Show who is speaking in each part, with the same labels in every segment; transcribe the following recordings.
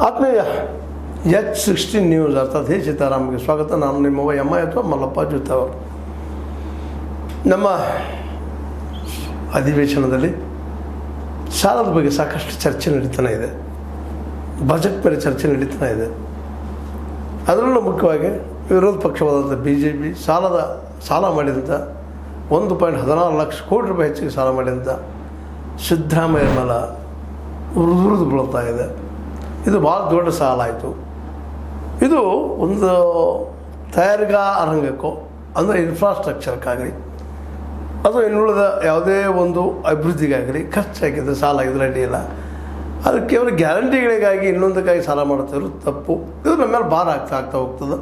Speaker 1: ಆತ್ಮೀಯ H16 news ಅರ್ಥಾತ್ ಹೇ ಸೀತಾರಾಮ್ಗೆ ಸ್ವಾಗತ. ನಾನು ನಿಮ್ಮವ ಎಮ್ಮ ಅಥವಾ ಮಲ್ಲಪ್ಪ ಜೂತವರು. ನಮ್ಮ ಅಧಿವೇಶನದಲ್ಲಿ ಸಾಲದ ಬಗ್ಗೆ ಸಾಕಷ್ಟು ಚರ್ಚೆ ನಡೀತಾನೆ ಇದೆ. ಬಜೆಟ್ ಮೇಲೆ ಚರ್ಚೆ ನಡೀತಾನೆ ಇದೆ. ಅದರಲ್ಲೂ ಮುಖ್ಯವಾಗಿ ವಿರೋಧ ಪಕ್ಷವಾದಂಥ BJP ಸಾಲ ಮಾಡಿದಂಥ 1.16 ಲಕ್ಷ ಕೋಟಿ ರೂಪಾಯಿ ಹೆಚ್ಚಿಗೆ ಸಾಲ ಮಾಡಿದಂಥ ಸಿದ್ದರಾಮಯ್ಯ ಮೇಲೆ ಉರಿದು ಬೀಳ್ತಾ ಇದೆ. ಇದು ಭಾಳ ದೊಡ್ಡ ಸಾಲ ಆಯಿತು. ಇದು ಒಂದು ತಯಾರಿಕಾ ರಂಗಕ್ಕೋ ಅಂದರೆ ಇನ್ಫ್ರಾಸ್ಟ್ರಕ್ಚರ್ಗಾಗಲಿ ಅದು ಇನ್ನುಳಿದ ಯಾವುದೇ ಒಂದು ಅಭಿವೃದ್ಧಿಗಾಗಲಿ ಖರ್ಚಾಗಿದ್ದ ಸಾಲ ಇದರಲ್ಲಿ ಇಲ್ಲ. ಅದು ಕೇವಲ ಗ್ಯಾರಂಟಿಗಳಿಗಾಗಿ ಇನ್ನೊಂದಕ್ಕಾಗಿ ಸಾಲ ಮಾಡ್ತಿದ್ರು ತಪ್ಪು. ಇದು ನಮ್ಮ ಮೇಲೆ ಭಾರ ಆಗ್ತಾ ಹೋಗ್ತದೆ.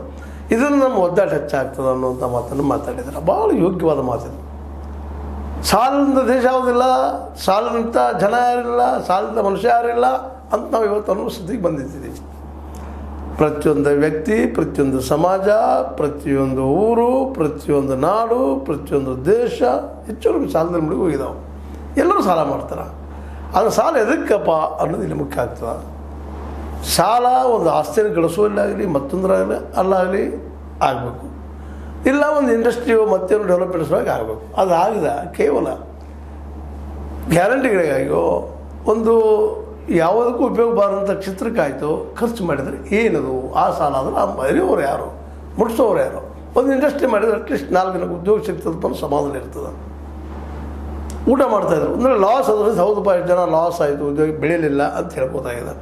Speaker 1: ಇದನ್ನು ನಮ್ಮ ಒದ್ದಾಟ ಹೆಚ್ಚಾಗ್ತದೆ ಅನ್ನುವಂಥ ಮಾತನ್ನು ಮಾತಾಡಿದ್ದಾರೆ. ಭಾಳ ಯೋಗ್ಯವಾದ ಮಾತಿದು. ಸಾಲದ ದೇಶ ಯಾವುದಿಲ್ಲ, ಸಾಲದಂಥ ಜನ ಯಾರಿಲ್ಲ, ಸಾಲದ ಮನುಷ್ಯ ಯಾರಿಲ್ಲ ಅಂತ ನಾವು ಇವತ್ತು ಅನ್ನೋ ಸ್ಥಿತಿಗೆ ಬಂದಿದ್ದೀವಿ. ಪ್ರತಿಯೊಂದು ವ್ಯಕ್ತಿ, ಪ್ರತಿಯೊಂದು ಸಮಾಜ, ಪ್ರತಿಯೊಂದು ಊರು, ಪ್ರತಿಯೊಂದು ನಾಡು, ಪ್ರತಿಯೊಂದು ದೇಶ ಹೆಚ್ಚು ಸಾಲದಲ್ಲಿ ಮುಳುಗಿ ಹೋಗಿದ್ದಾವೆ. ಎಲ್ಲರೂ ಸಾಲ ಮಾಡ್ತಾರೆ. ಅದು ಸಾಲ ಎದಕ್ಕಪ್ಪ ಅನ್ನೋದು ಇಲ್ಲಿ ಮುಖ್ಯ ಆಗ್ತದೆ. ಸಾಲ ಒಂದು ಆಸ್ತಿಯನ್ನು ಗಳಿಸುವಲ್ಲಾಗಲಿ ಮತ್ತೊಂದರಾಗಲಿ ಅಲ್ಲಾಗಲಿ ಆಗಬೇಕು, ಇಲ್ಲ ಒಂದು ಇಂಡಸ್ಟ್ರಿಯೋ ಮತ್ತೇನು ಡೆವಲಪ್ಮೆಂಟ್ಸ್ವಾಗಿ ಆಗಬೇಕು. ಅದು ಆಗದ ಕೇವಲ ಗ್ಯಾರಂಟಿಗಳಿಗಾಗಿಯೋ ಒಂದು ಯಾವುದಕ್ಕೂ ಉಪಯೋಗ ಬಾರಂಥ ಕ್ಷೇತ್ರಕ್ಕಾಯಿತು ಖರ್ಚು ಮಾಡಿದರೆ ಏನದು ಆ ಸಾಲ ಆದರೆ ಆ ಮರಿಯೋರು ಯಾರು, ಮುಟ್ಸೋರು ಯಾರು? ಒಂದು ಇಂಡಸ್ಟ್ರಿ ಮಾಡಿದರೆ ಅಟ್ಲೀಸ್ಟ್ 4 ಜನಕ್ಕೆ ಉದ್ಯೋಗ ಸಿಗ್ತದಪ್ಪ ಅನ್ನೋ ಸಮಾಧಾನ ಇರ್ತದೆ. ಊಟ ಮಾಡ್ತಾಯಿದ್ರು ಅಂದರೆ ಲಾಸ್ ಆದರೆ 1000 ಜನ ಲಾಸ್ ಆಯಿತು, ಉದ್ಯೋಗ ಬೆಳೀಲಿಲ್ಲ ಅಂತ ಹೇಳ್ಬೋದಾಗಿದೆ.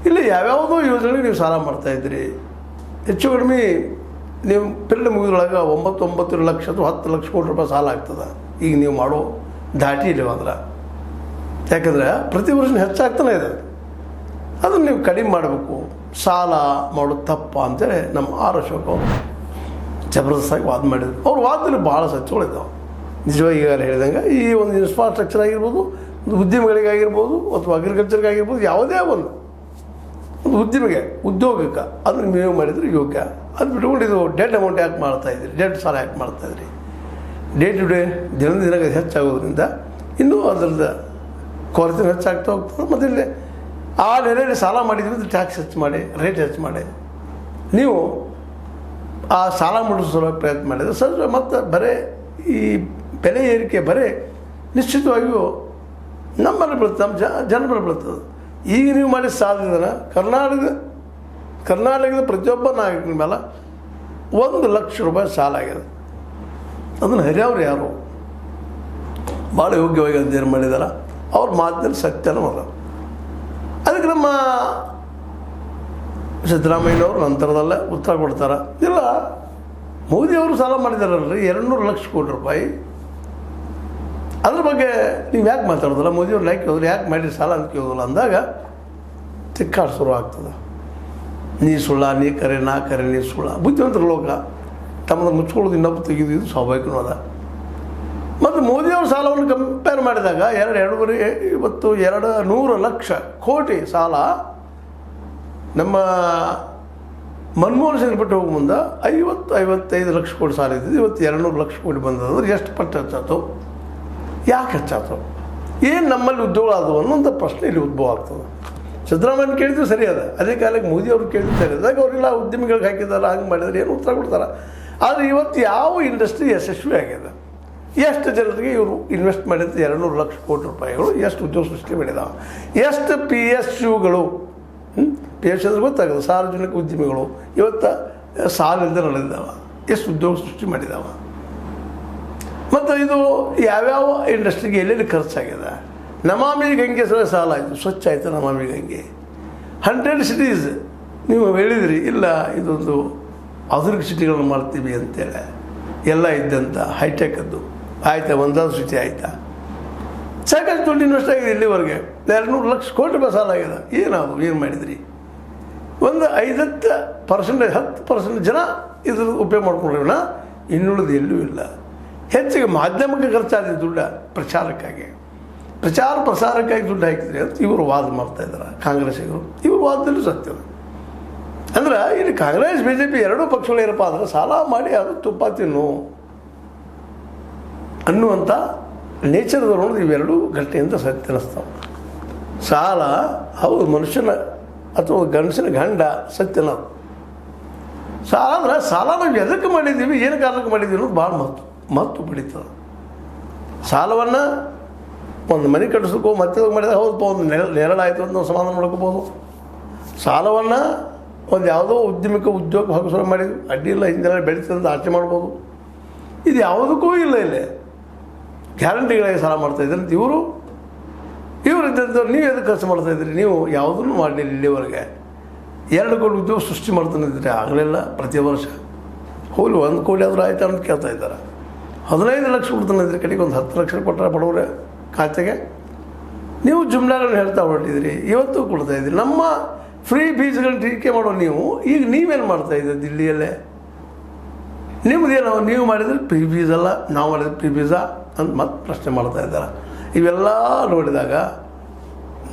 Speaker 1: ಇಲ್ಲಿ ಯಾವ್ಯಾವುದೋ ಯೋಜನೆಗೆ ನೀವು ಸಾಲ ಮಾಡ್ತಾಯಿದ್ರಿ. ಹೆಚ್ಚು ಕಡಿಮೆ ನೀವು ಪಿರಿಯಡ್ ಮುಗಿದ್ರೊಳಗೆ 9 ಲಕ್ಷ ಅಥವಾ 10 ಲಕ್ಷ ಕೋಟಿ ರೂಪಾಯಿ ಸಾಲ ಆಗ್ತದೆ. ಈಗ ನೀವು ಮಾಡೋ ದಾಟಿ ಇಲ್ಲ ಅಂದ್ರೆ, ಯಾಕಂದರೆ ಪ್ರತಿ ವರ್ಷ ಹೆಚ್ಚಾಗ್ತಾನೆ ಇದೆ. ಅದನ್ನು ನೀವು ಕಡಿಮೆ ಮಾಡಬೇಕು. ಸಾಲ ಮಾಡೋದು ತಪ್ಪ ಅಂತೇಳಿ ನಮ್ಮ ಆರ್ ಅಶೋಕ್ ಅವರು ಜಬರ್ದಸ್ತಾಗಿ ವಾದ ಮಾಡಿದರು. ಅವ್ರ ವಾದದಲ್ಲಿ ಭಾಳ ಸತ್ಯಗಳಿದ್ದಾವೆ. ನಿಜವಾಗಿ ಈಗಾಗಲೇ ಹೇಳಿದಂಗೆ ಈ ಒಂದು ಇನ್ಫ್ರಾಸ್ಟ್ರಕ್ಚರ್ ಆಗಿರ್ಬೋದು, ಒಂದು ಉದ್ಯಮಗಳಿಗಾಗಿರ್ಬೋದು ಅಥವಾ ಅಗ್ರಿಕಲ್ಚರ್ಗಾಗಿರ್ಬೋದು, ಯಾವುದೇ ಒಂದು ಉದ್ಯಮಿಗೆ ಉದ್ಯೋಗಕ್ಕೆ ಅದನ್ನು ನೀವು ಮಾಡಿದರೆ ಯೋಗ್ಯ. ಅದು ಬಿಟ್ಕೊಂಡು ಇದು ಡೆಡ್ ಅಮೌಂಟ್ ಯಾಕೆ ಮಾಡ್ತಾಯಿದ್ರಿ, ಡೆಡ್ ಸಾಲ ಯಾಕೆ ಮಾಡ್ತಾಯಿದ್ರಿ? ಡೇ ಟು ಡೇ ದಿನಕ್ಕೆ ಹೆಚ್ಚಾಗೋದ್ರಿಂದ ಇನ್ನೂ ಅದರದ್ದು ಕೊರತೆ ಹೆಚ್ಚಾಗ್ತಾ ಹೋಗ್ತದೆ. ಮತ್ತು ಇಲ್ಲಿ ಆ ನೆಲೆಯಲ್ಲಿ ಸಾಲ ಮಾಡಿದ್ರಿಂದ ಟ್ಯಾಕ್ಸ್ ಹೆಚ್ಚು ಮಾಡಿ, ರೇಟ್ ಹೆಚ್ಚು ಮಾಡಿ ನೀವು ಆ ಸಾಲ ಮುಟ್ಟಿಸೋ ಪ್ರಯತ್ನ ಮಾಡಿದರೆ ಸರ್. ಮತ್ತು ಬರೀ ಈ ಬೆಲೆ ಏರಿಕೆ ಬರೀ ನಿಶ್ಚಿತವಾಗಿಯೂ ನಮ್ಮಲ್ಲಿ ಬೀಳ್ತದೆ, ನಮ್ಮ ಜನ ಮೇಲೆ ಬೀಳ್ತದೆ. ಈಗ ನೀವು ಮಾಡಿ ಸಾಲದಿಂದ ಕರ್ನಾಟಕದ ಪ್ರತಿಯೊಬ್ಬ ನಾಗರಿಕನ ಮೇಲೆ 1 ಲಕ್ಷ ರೂಪಾಯಿ ಸಾಲ ಆಗಿದೆ. ಅದನ್ನು ಹರಿಯವ್ರು ಯಾರು ಭಾಳ ಯೋಗ್ಯವಾಗಿ ಅಧ್ಯಯನ ಮಾಡಿದಾರ. ಅವ್ರ ಮಾತಿನಲ್ಲಿ ಸತ್ಯನೂ ಅದ. ಅದಕ್ಕೆ ನಮ್ಮ ಸಿದ್ದರಾಮಯ್ಯನವರು ನಂತರದಲ್ಲೇ ಉತ್ತರ ಕೊಡ್ತಾರೆ. ಇಲ್ಲ, ಮೋದಿಯವರು ಸಾಲ ಮಾಡಿದಾರಲ್ರಿ 200 ಲಕ್ಷ ಕೋಟಿ ರೂಪಾಯಿ. ಅದ್ರ ಬಗ್ಗೆ ನೀವು ಯಾಕೆ ಮಾತಾಡೋದಿಲ್ಲ? ಮೋದಿಯವ್ರು ಯಾಕೆ ಹೋದ್ರೆ ಯಾಕೆ ಮಾಡಿರಿ ಸಾಲ ಅಂತ ಕೇಳೋದಿಲ್ಲ ಅಂದಾಗ ತಿಕ್ಕಾಡು ಶುರು ಆಗ್ತದೆ. ನೀ ಸುಳ್ಳ, ನೀ ಕರೆ, ನಾ ಕರೆ, ನೀ ಸುಳ್ಳ. ಬುದ್ಧಿವಂತರ ಲೋಕ ತಮ್ಮನ್ನು ಮುಚ್ಕೊಳ್ಳೋದು ಇನ್ನೊಬ್ಬ ತೆಗೆದು ಇದು ಸ್ವಾಭಾವಿಕನೂ ಅದ. ಮತ್ತು ಮೋದಿಯವ್ರ ಸಾಲವನ್ನು ಕಂಪೇರ್ ಮಾಡಿದಾಗ 200 ಲಕ್ಷ ಕೋಟಿ ಸಾಲ ನಮ್ಮ ಮನಮೋಹನ್ ಸಿಂಗ್ ಬಿಟ್ಟು ಹೋಗೋ ಮುಂದೆ 55 ಲಕ್ಷ ಕೋಟಿ ಸಾಲ ಇದ್ದಿದ್ದು. ಇವತ್ತು 200 ಲಕ್ಷ ಕೋಟಿ ಬಂದದ್ರೆ ಎಷ್ಟು ಪಟ್ಟು ಹೆಚ್ಚಾಯ್ತು? ಯಾಕೆ ಹೆಚ್ಚಾಯ್ತು? ಏನು ನಮ್ಮಲ್ಲಿ ಉದ್ಯೋಗ ಆದವು ಅನ್ನೋಂಥ ಪ್ರಶ್ನೆ ಇಲ್ಲಿ ಉದ್ಭವ ಆಗ್ತದೆ. ಸಿದ್ದರಾಮಯ್ಯನ ಕೇಳಿದ್ರು ಸರಿ ಅದ, ಅದೇ ಕಾಲಕ್ಕೆ ಮೋದಿಯವ್ರು ಕೇಳಿದ್ರು ಸರಿ ಅದಾಗ ಅವರೆಲ್ಲ ಉದ್ಯಮಿಗಳಿಗೆ ಹಾಕಿದ್ದಾರೆ, ಹಂಗೆ ಮಾಡಿದರೆ ಏನು ಉತ್ತರ ಕೊಡ್ತಾರೆ. ಆದರೆ ಇವತ್ತು ಯಾವ ಇಂಡಸ್ಟ್ರಿ ಯಶಸ್ವಿ ಆಗಿದೆ, ಎಷ್ಟು ಜನರಿಗೆ ಇವರು ಇನ್ವೆಸ್ಟ್ ಮಾಡಿದ 200 ಲಕ್ಷ ಕೋಟಿ ರೂಪಾಯಿಗಳು ಎಷ್ಟು ಉದ್ಯೋಗ ಸೃಷ್ಟಿ ಮಾಡಿದಾವೆ, ಎಷ್ಟು PSUಗಳು PSU ಅಂದ್ರೆ ಗೊತ್ತಾಗೋದು ಸಾರ್ವಜನಿಕ ಉದ್ಯಮಿಗಳು ಇವತ್ತು ಸಾಲಿಂದ ನಡೆದಿದ್ದಾವೆ, ಎಷ್ಟು ಉದ್ಯೋಗ ಸೃಷ್ಟಿ ಮಾಡಿದ್ದಾವೆ. ಮತ್ತು ಇದು ಯಾವ್ಯಾವ ಇಂಡಸ್ಟ್ರಿಗೆ ಎಲ್ಲೆಲ್ಲಿ ಖರ್ಚಾಗಿದೆ. ನಮಾಮಿ ಗಂಗೆ ಸಾಲ ಆಯಿತು, ಸ್ವಚ್ಛ ಆಯಿತು ನಮಾಮಿ ಗಂಗೆ. 100 ಸಿಟೀಸ್ ನೀವು ಹೇಳಿದ್ರಿ, ಇಲ್ಲ ಇದೊಂದು ಆಧುನಿಕ ಸಿಟಿಗಳನ್ನು ಮಾಡ್ತೀವಿ ಅಂತೇಳಿ ಎಲ್ಲ ಇದ್ದಂಥ ಹೈಟೆಕ್ಕದ್ದು ಆಯಿತಾ, ಒಂದಾದ್ರು ಸಿಟಿ ಆಯಿತಾ? ಸಾಕಷ್ಟು ದುಡ್ಡು ಇನ್ವೆಸ್ಟ್ ಆಗಿದೆ ಇಲ್ಲಿವರೆಗೆ. 200 ಲಕ್ಷ ಕೋಟಿ ರೂಪಾಯಿ ಸಾಲ ಆಗಿದೆ. ಏನು ಮಾಡಿದ್ರಿ? ಒಂದು 10% ಜನ ಇದ್ರ ಉಪಯೋಗ ಮಾಡ್ಕೊಂಡ್ರವನ, ಇನ್ನುಳಿದು ಎಲ್ಲೂ ಇಲ್ಲ. ಹೆಚ್ಚಿಗೆ ಮಾಧ್ಯಮಕ್ಕೆ ಖರ್ಚಾದ ದುಡ್ಡು ಪ್ರಚಾರಕ್ಕಾಗಿ, ಪ್ರಸಾರಕ್ಕಾಗಿ ದುಡ್ಡು ಹಾಕಿದ್ರಿ ಅಂತ ಇವರು ವಾದ ಮಾಡ್ತಾಯಿದ್ದಾರೆ ಕಾಂಗ್ರೆಸ್ಸಿಗರು. ಇವ್ರ ವಾದದಲ್ಲೂ ಸತ್ಯದ. ಅಂದ್ರೆ ಇಲ್ಲಿ ಕಾಂಗ್ರೆಸ್ BJP ಎರಡೂ ಪಕ್ಷಗಳು ಏನಪ್ಪ ಅಂದ್ರೆ ಸಾಲ ಮಾಡಿ ಅದು ತುಪ್ಪ ತಿನ್ನು ಅನ್ನುವಂಥ ನೇಚರ್ದವ್ರು ಇವೆರಡೂ ಘಟನೆಯಿಂದ ಸತ್ಯ ಅನ್ನಿಸ್ತಾವೆ. ಸಾಲ ಹೌದು ಮನುಷ್ಯನ ಅಥವಾ ಗಂಡಸಿನ ಗಂಡ ಸತ್ಯನ. ಸಾಲ ಅಂದ್ರೆ ಸಾಲ ನಾವು ಎದಕ್ಕೆ ಮಾಡಿದ್ದೀವಿ, ಏನು ಕಾರಣಕ್ಕೆ ಮಾಡಿದ್ದೀವಿ ಅನ್ನೋದು ಭಾಳ ಮಹತ್ವ ಪಡೀತದೆ. ಸಾಲವನ್ನು ಒಂದು ಮನೆ ಕಟ್ಟಿಸ್ಬೇಕು ಮತ್ತೆ ಮಾಡಿದ್ರೆ ಹೌದಪ್ಪ ಒಂದು ನೆರಳಾಯಿತು ಅಂತ ನಾವು ಸಮಾಧಾನ ಮಾಡ್ಕೋಬೋದು. ಸಾಲವನ್ನು ಒಂದು ಯಾವುದೋ ಉದ್ಯಮಕ್ಕೆ ಉದ್ಯೋಗ ಭಾಗಸ್ವಾಮ್ಯ ಮಾಡಿದ್ವಿ, ಅಡ್ಡಿಲ್ಲ, ಹಿಂದೆಲ್ಲ ಬೆಳೀತದೆ ಅಂತ ಆಚೆ ಮಾಡ್ಬೋದು. ಇದು ಯಾವುದಕ್ಕೂ ಇಲ್ಲ. ಇಲ್ಲಿ ಗ್ಯಾರಂಟಿಗಳಿಗೆ ಸಾಲ ಮಾಡ್ತಾಯಿದ್ದಾರೆ ಅಂತ ಇವರು ಇದ್ದಂಥವ್ರು ನೀವು ಎದಕ್ಕೆ ಖರ್ಚು ಮಾಡ್ತಾಯಿದ್ರಿ? ನೀವು ಯಾವುದನ್ನು ಮಾಡಲಿಲ್ಲ ಇಲ್ಲಿವರೆಗೆ. 2 ಕೋಟಿ ಉದ್ಯೋಗ ಸೃಷ್ಟಿ ಮಾಡ್ತಾನಿದ್ರೆ ಆಗಲಿಲ್ಲ. ಪ್ರತಿ ವರ್ಷ ಹೋಗಿ 1 ಕೋಟಿ ಆದರೂ ಆಯ್ತಾ ಅಂತ ಕೇಳ್ತಾ ಇದ್ದಾರೆ. 15 ಲಕ್ಷ ಕೊಡ್ತಾನಿದ್ರೆ ಕಡೆಗೆ ಒಂದು 10 ಲಕ್ಷ ಕೊಟ್ಟರೆ ಬಡವರ ಖಾತೆಗೆ. ನೀವು ಜುಮ್ಲಾಗಳನ್ನು ಹೇಳ್ತಾ ಹೊರಟಿದ್ದೀರಿ, ಇವತ್ತು ಕೊಡ್ತಾಯಿದ್ದೀರಿ. ನಮ್ಮ ಫ್ರೀ ಫೀಸ್ಗಳನ್ನ ಟೀಕೆ ಮಾಡೋ ನೀವು ಈಗ ನೀವೇನು ಮಾಡ್ತಾಯಿದ್ದೀರಿ ದಿಲ್ಲಿಯಲ್ಲೇ? ನಿಮ್ಮದೇನೋ ನೀವು ಮಾಡಿದರೆ ಫ್ರೀ ಫೀಸ್ ಅಲ್ಲ, ನಾವು ಮಾಡಿದ್ರೆ ಫ್ರೀ ಫೀಸಾ ಅಂತ ಮತ್ತೆ ಪ್ರಶ್ನೆ ಮಾಡ್ತಾ ಇದ್ದಾರೆ. ಇವೆಲ್ಲ ನೋಡಿದಾಗ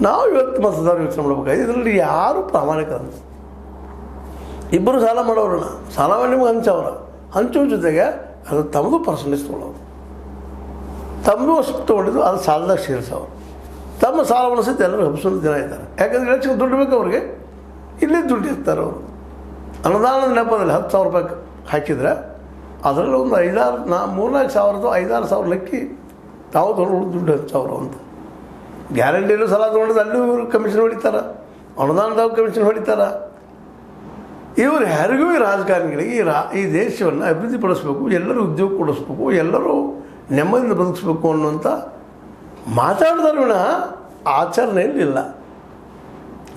Speaker 1: ನಾವು ಇವತ್ತು ಮತದಾರರು ಯೋಚನೆ ಮಾಡ್ಬೇಕಾಗಿ ಇದರಲ್ಲಿ ಯಾರು ಪ್ರಾಮಾಣಿಕ ಅಂತ. ಇಬ್ಬರು ಸಾಲ ಮಾಡೋರನ್ನ ಸಾಲವನ್ನು ನಿಮ್ಗೆ ಹಂಚೋ ಜೊತೆಗೆ ಅದು ತಮ್ಮದು ಪರ್ಸೆಂಟೇಜ್ ತೊಗೊಳ್ಳೋದು, ತಮ್ಮದು ಅಷ್ಟು ತೊಗೊಂಡಿದ್ದು ಅದು ಸಾಲದಾಗ ಸೇರಿಸೋರು. ತಮ್ಮ ಸಾಲವನ್ನು ಸಹಿತ ಎಲ್ಲರೂ ಹಬ್ಸೋದು ಜನ ಇದ್ದಾರೆ. ಯಾಕಂದರೆ ಎಲೆಕ್ಷನ್ ದುಡ್ಡು ಬೇಕು ಅವ್ರಿಗೆ, ಇಲ್ಲೇ ದುಡ್ಡು ಇರ್ತಾರೆ ಅವರು. ಅನುದಾನದ ನೆಪದಲ್ಲಿ 10,000 ರೂಪಾಯಿ ಹಾಕಿದರೆ ಅದರಲ್ಲಿ ಒಂದು 3-4 ಸಾವಿರದ್ದು 5-6 ಸಾವಿರ ಲೆಕ್ಕಿ ತಾವು ತೊಗೊಂಡು ದುಡ್ಡು 10,000 ಅಂತ. ಗ್ಯಾರಂಟಿಯಲ್ಲೂ ಸಾಲ ತೊಗೊಂಡಿದ್ದು ಅಲ್ಲೂ ಇವರು ಕಮಿಷನ್ ಹೊಡಿತಾರೆ, ಅನುದಾನದಾಗ ಕಮಿಷನ್ ಹೊಡಿತಾರೆ. ಇವರು ಯಾರಿಗೂ ಈ ರಾಜಕಾರಣಿಗಳಿಗೆ ಈ ದೇಶವನ್ನು ಅಭಿವೃದ್ಧಿಪಡಿಸ್ಬೇಕು, ಎಲ್ಲರೂ ಉದ್ಯೋಗ ಕೊಡಿಸ್ಬೇಕು, ಎಲ್ಲರೂ ನೆಮ್ಮದಿಯಿಂದ ಬದುಕಿಸ್ಬೇಕು ಅನ್ನುವಂಥ ಮಾತಾಡಿದ್ರೆ ವಿನ ಆಚರಣೆಯಲ್ಲಿ ಇಲ್ಲ.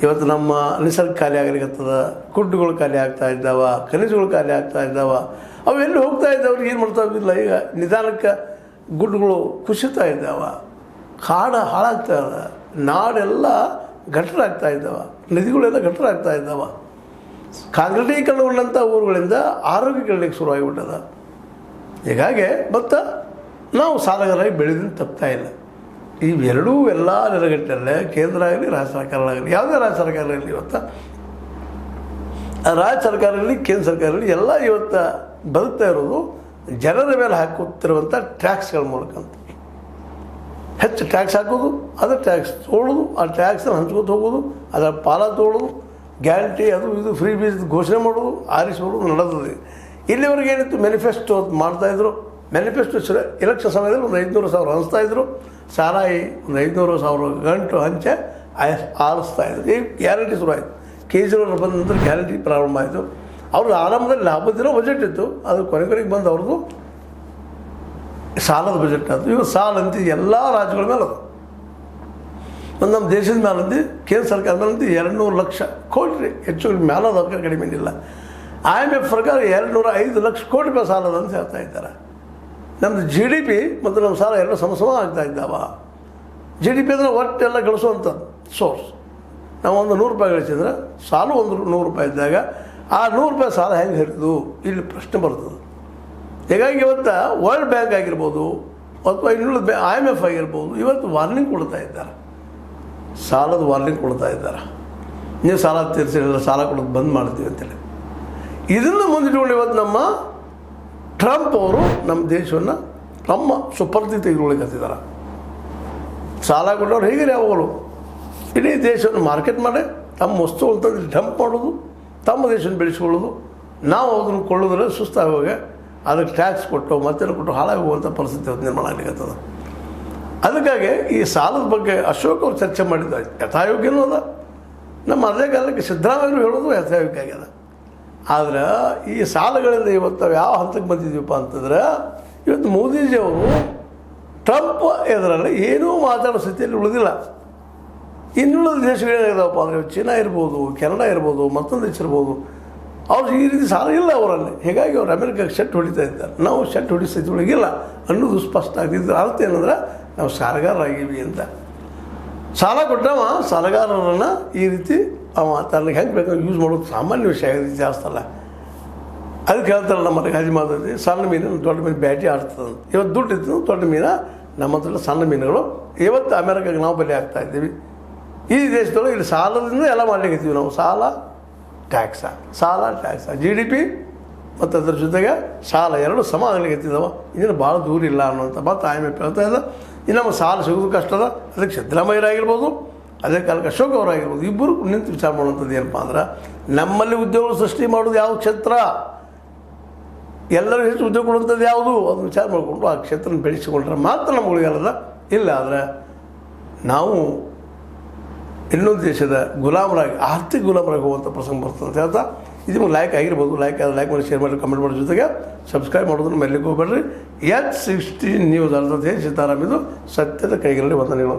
Speaker 1: ಇವತ್ತು ನಮ್ಮ ನಿಸರ್ಗ ಖಾಲಿ ಆಗಲಿಕ್ಕತ್ತದ, ಗುಡ್ಡುಗಳು ಖಾಲಿ ಆಗ್ತಾ ಇದ್ದಾವ, ಖನಿಜಗಳು ಖಾಲಿ ಆಗ್ತಾ ಇದ್ದಾವ. ಅವೆಲ್ಲಿ ಹೋಗ್ತಾ ಇದ್ದಾವ್ರಿಗೆ ಏನು ಮಾಡ್ತಾವಿಲ್ಲ. ಈಗ ನಿಧಾನಕ್ಕೆ ಗುಡ್ಡುಗಳು ಕುಸಿತಾ ಇದ್ದಾವೆ, ಕಾಡು ಹಾಳಾಗ್ತಾ ಇದೆ, ನಾಡೆಲ್ಲ ಗಟ್ಟರಾಗ್ತಾ ಇದ್ದಾವೆ, ನದಿಗಳೆಲ್ಲ ಗಟ್ಟರಾಗ್ತಾ ಇದ್ದಾವೆ. ಕಾಂಕ್ರೀಟೀಕರಣಗೊಂಡಂಥ ಊರುಗಳಿಂದ ಆರೋಗ್ಯ ಕೆಡಲಿಕ್ಕೆ ಶುರುವಾಗಿಬಿಟ್ಟದ. ಹೀಗಾಗಿ ಮತ್ತು ನಾವು ಸಾಲಗಾರರಾಗಿ ಬೆಳೆದಿಂದ ತಪ್ತಾ ಇಲ್ಲ. ಇವೆರಡೂ ಎಲ್ಲ ನೆಲೆಗಟ್ಟಲ್ಲೇ ಕೇಂದ್ರ ಆಗಲಿ ರಾಜ್ಯ ಸರ್ಕಾರಗಳಾಗಲಿ, ಯಾವುದೇ ರಾಜ್ಯ ಸರ್ಕಾರ ಇರಲಿ, ಇವತ್ತು ರಾಜ್ಯ ಸರ್ಕಾರ ಇರಲಿ ಕೇಂದ್ರ ಸರ್ಕಾರ ಇರಲಿ, ಎಲ್ಲ ಇವತ್ತು ಬದುಕ್ತಾ ಇರೋದು ಜನರ ಮೇಲೆ ಹಾಕುತ್ತಿರುವಂಥ ಟ್ಯಾಕ್ಸ್ಗಳ ಮೂಲಕ ಅಂತ. ಹೆಚ್ಚು ಟ್ಯಾಕ್ಸ್ ಹಾಕೋದು, ಅದು ಟ್ಯಾಕ್ಸ್ ತೊಗೊಳ್ಳೋದು, ಆ ಟ್ಯಾಕ್ಸನ್ನು ಹಂಚ್ಕೊತ ಹೋಗೋದು, ಅದರ ಪಾಲ ತೊಗೊಳ್ಳೋದು, ಗ್ಯಾರಂಟಿ ಅದು ಇದು ಫ್ರೀ ಬೀಸ್ ಘೋಷಣೆ ಮಾಡೋದು, ಆರಿಸೋದು ನಡೆದಿದೆ. ಇಲ್ಲಿವರೆಗೆ ಏನಿತ್ತು, ಮ್ಯಾನಿಫೆಸ್ಟೋ ಮಾಡ್ತಾಯಿದ್ರು. ಮ್ಯಾನಿಫೆಸ್ಟೋ ಎಲೆಕ್ಷನ್ ಸಮಯದಲ್ಲಿ ಒಂದು 500,000 ಹಂಚ್ತಾಯಿದ್ರು. ಸಾರಾಯಿ ಒಂದು 500,000 ಗಂಟು ಹಂಚೆ ಆರಿಸ್ತಾಯಿದ್ರು. ಈಗ ಗ್ಯಾರಂಟಿ ಶುರು ಆಯಿತು. ಕೇಜ್ರಿವಾಲ್ ಬಂದ ನಂತರ ಗ್ಯಾರಂಟಿ ಪ್ರಾರಂಭ ಆಯಿತು. ಅವ್ರದ್ದು ಆರಂಭದಲ್ಲಿ ಲಾಭದಿರೋ ಬಜೆಟ್ ಇತ್ತು, ಅದು ಕೊನೆಗೆ ಬಂದು ಅವ್ರದ್ದು ಸಾಲದ ಬಜೆಟ್ ಆಯಿತು. ಇವಾಗ ಸಾಲ ಅಂತ ಎಲ್ಲ ರಾಜ್ಯಗಳ ಮೇಲೆ ಅದು ಒಂದು ನಮ್ಮ ದೇಶದ ಮೇಲಂದು ಕೇಂದ್ರ ಸರ್ಕಾರ ಮೇಲಂದು 200 ಲಕ್ಷ ಕೋಟಿ ಹೆಚ್ಚು ಮೇಲೆ ಅದಕ್ಕೆ ಕಡಿಮೆ ಇಲ್ಲ. IMF ಪ್ರಕಾರ 205 ಲಕ್ಷ ಕೋಟಿ ರೂಪಾಯಿ ಸಾಲದ ಅಂತ ಹೇಳ್ತಾ ಇದ್ದಾರೆ. ನಮ್ಮದು GDP ಮತ್ತು ನಮ್ಮ ಸಾಲ ಎಲ್ಲ ಸಮ ಆಗ್ತಾ ಇದ್ದಾವ. GDP ಅಂದರೆ ಒಟ್ಟೆಲ್ಲ ಗಳಿಸುವಂಥದ್ದು ಸೋರ್ಸ್. ನಾವು ಒಂದು 100 ರೂಪಾಯಿ ಗಳಿಸಿದ್ರೆ ಸಾಲ ಒಂದು 100 ರೂಪಾಯಿ ಇದ್ದಾಗ ಆ 100 ರೂಪಾಯಿ ಸಾಲ ಹೆಂಗೆ ಹರಿದು ಇಲ್ಲಿ ಪ್ರಶ್ನೆ ಬರ್ತದೆ. ಹೀಗಾಗಿ ಇವತ್ತು ವರ್ಲ್ಡ್ ಬ್ಯಾಂಕ್ ಆಗಿರ್ಬೋದು ಅಥವಾ ಇನ್ನುಳಿದ IMF ಆಗಿರ್ಬೋದು ಇವತ್ತು ವಾರ್ನಿಂಗ್ ಕೊಡ್ತಾ ಇದ್ದಾರೆ, ಸಾಲದ ವಾರ್ನಿಂಗ್ ಕೊಡ್ತಾ ಇದ್ದಾರೆ. ನೀವು ಸಾಲ ತೀರಿಸಿಲ್ಲ, ಸಾಲ ಕೊಡೋದು ಬಂದ್ ಮಾಡ್ತೀವಿ ಅಂತೇಳಿ. ಇದನ್ನು ಮುಂದಿಟ್ಕೊಂಡು ಇವತ್ತು ನಮ್ಮ ಟ್ರಂಪ್ ಅವರು ನಮ್ಮ ದೇಶವನ್ನು ತಮ್ಮ ಸುಪರ್ದಿ ತೆಗೆದುಕೊಳ್ಳಿಕತ್ತಿದ್ದಾರೆ. ಸಾಲ ಕೊಟ್ಟವ್ರು ಹೇಗೆ ಯಾವಾಗಲೂ ಇಡೀ ದೇಶವನ್ನು ಮಾರ್ಕೆಟ್ ಮಾಡಿ ತಮ್ಮ ವಸ್ತುಗಳು ತಂದು ಡಂಪ್ ಮಾಡೋದು, ತಮ್ಮ ದೇಶವನ್ನು ಬೆಳೆಸ್ಕೊಳ್ಳೋದು, ನಾವು ಅದನ್ನು ಕೊಳ್ಳೋದ್ರೆ ಸುಸ್ತಾಗಿ ಹೋಗಿ ಅದಕ್ಕೆ ಟ್ಯಾಕ್ಸ್ ಕೊಟ್ಟು ಮತ್ತೇನು ಕೊಟ್ಟು ಹಾಳಾಗಿ ಹೋಗುವಂಥ ಪರಿಸ್ಥಿತಿ ನಿರ್ಮಾಣ ಆಗಲಿಕ್ಕತ್ತದ. ಅದಕ್ಕಾಗಿ ಈ ಸಾಲದ ಬಗ್ಗೆ ಅಶೋಕ್ ಅವರು ಚರ್ಚೆ ಮಾಡಿದ್ದು ಯಥಾಯೋಗ್ಯನೂ ಅದ. ನಮ್ಮ ಅದೇ ಕಾಲಕ್ಕೆ ಸಿದ್ದರಾಮಯ್ಯರು ಹೇಳೋದು ಯಥಾಯೋಗ್ಯ ಆಗ್ಯದ. ಆದರೆ ಈ ಸಾಲಗಳಿಂದ ಇವತ್ತು ನಾವು ಯಾವ ಹಂತಕ್ಕೆ ಬಂದಿದ್ದೀವಪ್ಪ ಅಂತಂದ್ರೆ, ಇವತ್ತು ಮೋದಿಜಿಯವರು ಟ್ರಂಪ್ ಎದುರಲ್ಲಿ ಏನೂ ಮಾತಾಡೋ ಸ್ಥಿತಿಯಲ್ಲಿ ಉಳಿದಿಲ್ಲ. ಇನ್ನುಳಿದ ದೇಶಗಳೇನಾಗಿದ್ದಾವಪ್ಪ ಅಂದರೆ ಚೀನಾ ಇರ್ಬೋದು, ಕೆನಡಾ ಇರ್ಬೋದು, ಮತ್ತೊಂದು ದೇಶ ಇರ್ಬೋದು, ಅವ್ರು ಈ ರೀತಿ ಸಾಲ ಇಲ್ಲ ಅವರಲ್ಲಿ. ಹೀಗಾಗಿ ಅವ್ರು ಅಮೆರಿಕಕ್ಕೆ ಶೆಟ್ ಹೊಡಿತಾ ಇದ್ದಾರೆ. ನಾವು ಶೆಟ್ ಹೊಡಿ ಸ್ಥಿತಿ ಒಳಗಿಲ್ಲ ಅನ್ನೋದು ಸ್ಪಷ್ಟ ಆಗಿದ್ದು. ಅರ್ಥ ಏನಂದ್ರೆ ನಾವು ಸಾಲಗಾರರಾಗೀವಿ ಅಂತ. ಸಾಲ ಕೊಟ್ಟವ ಸಾಲಗಾರರನ್ನು ಈ ರೀತಿ ಅವ ತನಗೆ ಹೆಂಗೆ ಬೇಕಾದ್ರೆ ಯೂಸ್ ಮಾಡೋದು ಸಾಮಾನ್ಯ ವಿಷಯ ಆಗಿದೆ, ಜಾಸ್ತಿ ಅಲ್ಲ. ಅದಕ್ಕೆ ಹೇಳ್ತಾರಲ್ಲ ನಮ್ಮ ಗಾಜಿ ಮಾತಾಡಿ, ಸಣ್ಣ ಮೀನು ದೊಡ್ಡ ಮೀನು ಬ್ಯಾಟಿ ಆಡ್ತದಂತ. ಇವತ್ತು ದುಡ್ಡು ಇತ್ತು ದೊಡ್ಡ ಮೀನು, ನಮ್ಮ ಹತ್ರ ಸಣ್ಣ ಮೀನುಗಳು. ಇವತ್ತು ಅಮೆರಿಕಾಗೆ ನಾವು ಬಲಿ ಆಗ್ತಾ ಇದ್ದೀವಿ. ಈ ದೇಶದೊಳಗೆ ಇಲ್ಲಿ ಸಾಲದಿಂದ ಎಲ್ಲ ಮಾಡ್ಲಿಕ್ಕಿದ್ದೀವಿ ನಾವು. ಸಾಲ ಟ್ಯಾಕ್ಸ GDP ಮತ್ತು ಅದ್ರ ಜೊತೆಗೆ ಸಾಲ ಎರಡು ಸಮ ಆಗ್ಲಿಕ್ಕಿದ್ದಾವೆ. ಇನ್ನೇನು ಭಾಳ ದೂರ ಇಲ್ಲ ಅನ್ನುವಂಥ ಮತ್ತು IMF ಹೇಳ್ತಾ ಇದೆ. ಇನ್ನು ನಮ್ಮ ಸಾಲ ಸಿಗೋದು ಕಷ್ಟ ಅದ. ಅದಕ್ಕೆ ಸಿದ್ದರಾಮಯ್ಯರಾಗಿರ್ಬೋದು ಅದೇ ಕಾಲಕ್ಕೆ ಅಶೋಕ್ ಅವರಾಗಿರ್ಬೋದು, ಇಬ್ಬರು ನಿಂತು ವಿಚಾರ ಮಾಡುವಂಥದ್ದು ಏನಪ್ಪ ಅಂದ್ರೆ ನಮ್ಮಲ್ಲಿ ಉದ್ಯೋಗ ಸೃಷ್ಟಿ ಮಾಡೋದು ಯಾವ ಕ್ಷೇತ್ರ, ಎಲ್ಲರೂ ಹೆಚ್ಚು ಉದ್ಯೋಗ ಕೊಡುವಂಥದ್ದು ಯಾವುದು ಅದನ್ನು ವಿಚಾರ ಮಾಡಿಕೊಂಡು ಆ ಕ್ಷೇತ್ರನ ಬೆಳೆಸಿಕೊಂಡ್ರೆ ಮಾತ್ರ ನಮ್ಮ ಉಳಿಗಾಲದ. ಇಲ್ಲ ಆದರೆ ನಾವು ಇನ್ನೊಂದು ದೇಶದ ಗುಲಾಮರಾಗಿ ಆರ್ಥಿಕ ಗುಲಾಮರಾಗಿ ಹೋಗುವಂಥ ಪ್ರಸಂಗ ಬರ್ತದೆ ಅಂತ ಹೇಳ್ತಾ, ಇದು ನಿಮ್ಗೆ ಲೈಕ್ ಆಗಿರ್ಬೋದು. ಲೈಕ್ ಮಾಡಿ, ಶೇರ್ ಮಾಡಿ, ಕಮೆಂಟ್ ಮಾಡೋ ಜೊತೆಗೆ ಸಬ್ಸ್ಕ್ರೈಬ್ ಮಾಡೋದನ್ನು ಮೆಲ್ಲಿಗೆ ಹೋಗ್ಬೇಡ್ರಿ. H16 ನ್ಯೂಸ್ ಅರ್ಧತೆ ಸೀತಾರಾಮ್, ಇದು ಸತ್ಯದ ಕೈಗಳಲ್ಲಿ ವಂದನೆಗಳು.